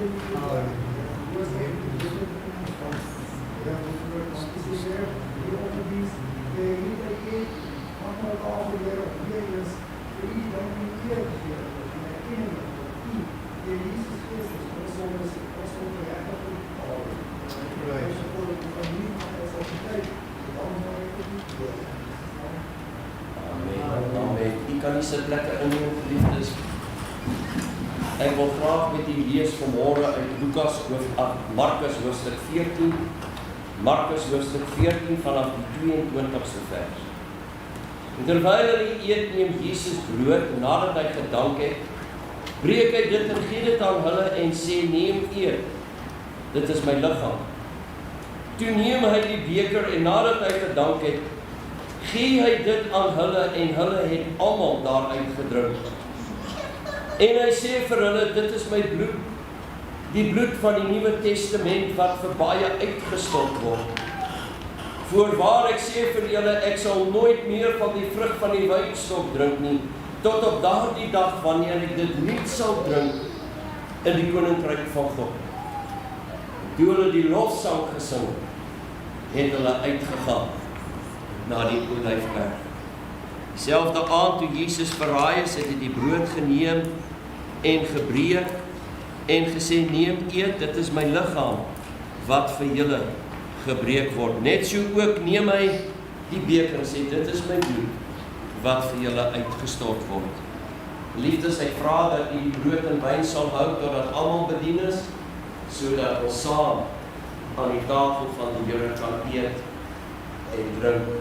Amen. U kan nie sitplekke inneem, geliefdes. Ek wil graag met u lees vanmôre uit Markus hoofstuk 14. Markus hoofstuk 14 vanaf die 22ste vers. En terwyl hulle eet, neem Jesus brood, nadat hy gedank het, breek hy dit en gee dit aan hulle en sê, neem eet, dit is my liggaam. Toe neem hy die beker en nadat hy gedank het, gee hy dit aan hulle en hulle het almal daaruit gedrink. En hy sê vir hulle, dit is my bloed, die bloed van die Nuwe Testament wat vir baie uitgestort word. Voorwaar ek sê vir julle, ek sal nooit meer van die vrug van die wynstok drink nie, tot op daardie dag wanneer ek dit nie sal drink in die koninkryk van God. Toe hulle die lofsang gesing, het hulle uitgegaan na die Olyfberg. Dieselfde aand toe Jesus verraai is, het hy die brood geneem en gebreek en gesê, neem eet, dit is my liggaam wat vir julle gebreek word. Net so ook neem hy die beker en sê, dit is my bloed wat vir julle uitgestort word. Liefdes, ek vra dat u brood en wyn sal hou totdat almal bedien is, sodat ons saam aan die tafel van die Here kan eet en drink.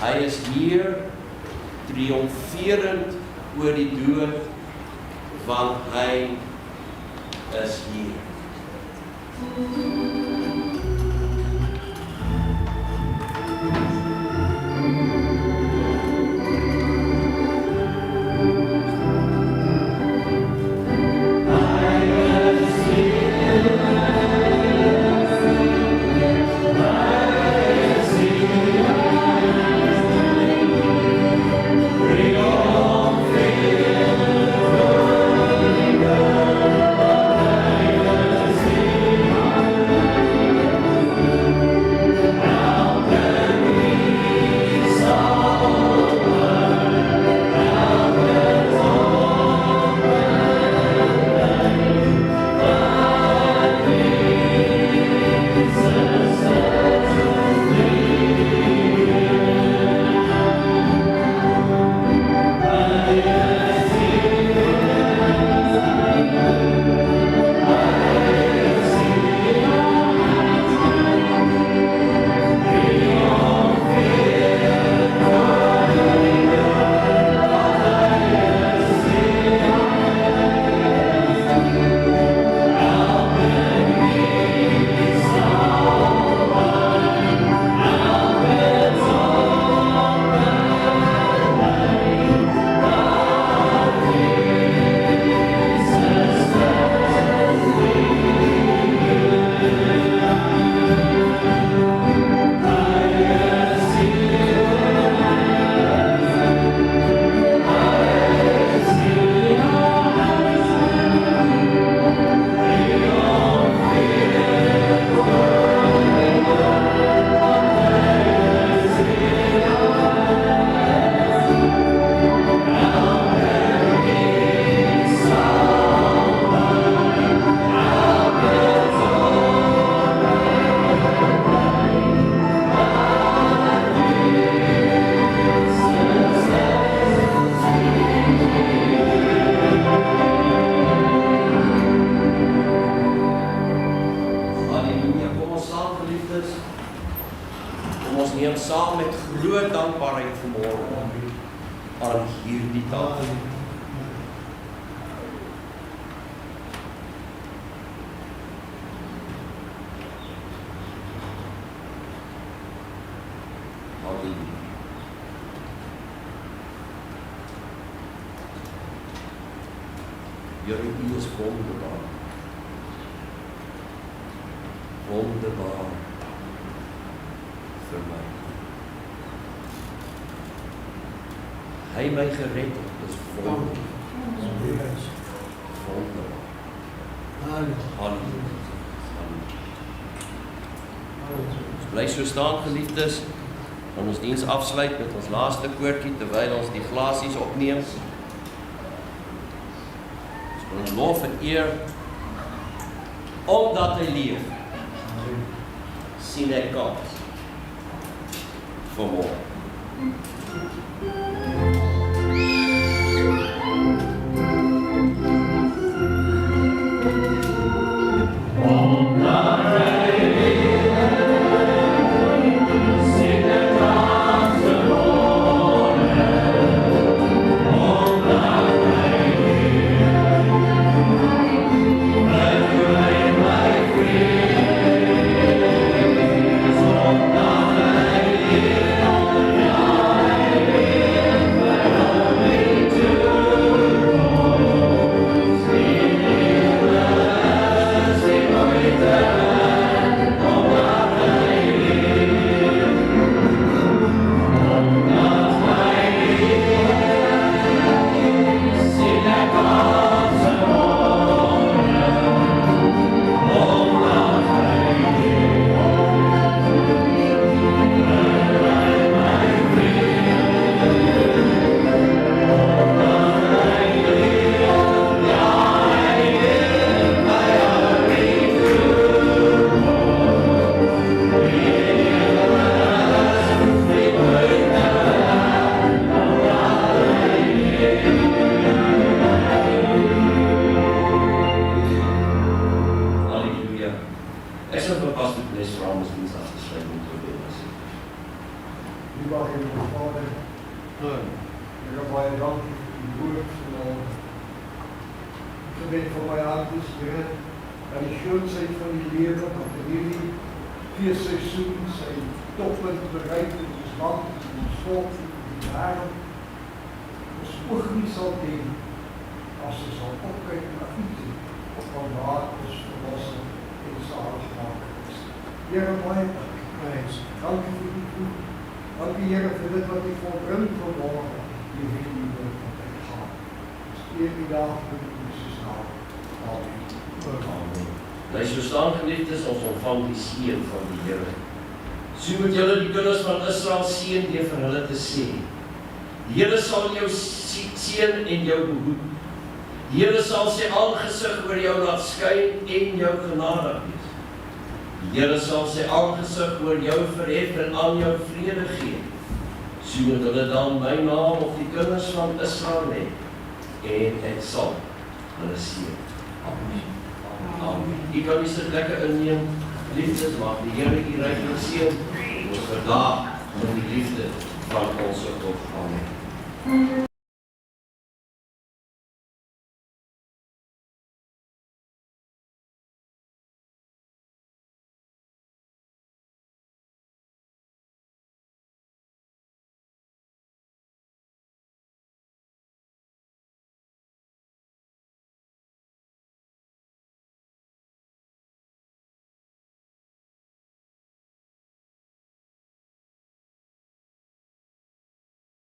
Hy is hier triomferend oor die dood, want hy is hier. Here, U is wonderbaar. Wonderbaar vir my. Hy my gered het, is wonderbaar. Wonderbaar. Halleluja. Ons bly so staan, geliefdes, en ons diens afsluit met ons laaste koortjie, terwyl ons die glasies opneem. Ons lof en eer, omdat hy leef, sien hy kans vir môre. Bly so staan, geliefdes, ons ontvang die seën van die Here. So moet julle die kinders van Israel seën deur vir hulle te sê: die Here sal jou seën en jou behoed. Die Here sal sy aangesig oor jou laat skyn en jou genadig wees. Die Here sal sy aangesig oor jou verhef en aan jou vrede gee. So moet hulle dan my naam op die kinders van Israel lê, en ek sal hulle seën. Amen. Amen. U kan die plekke inneem, liefdes, mag die Here u ryklik seën. Ons verdaag met die liefde van ons God. Amen.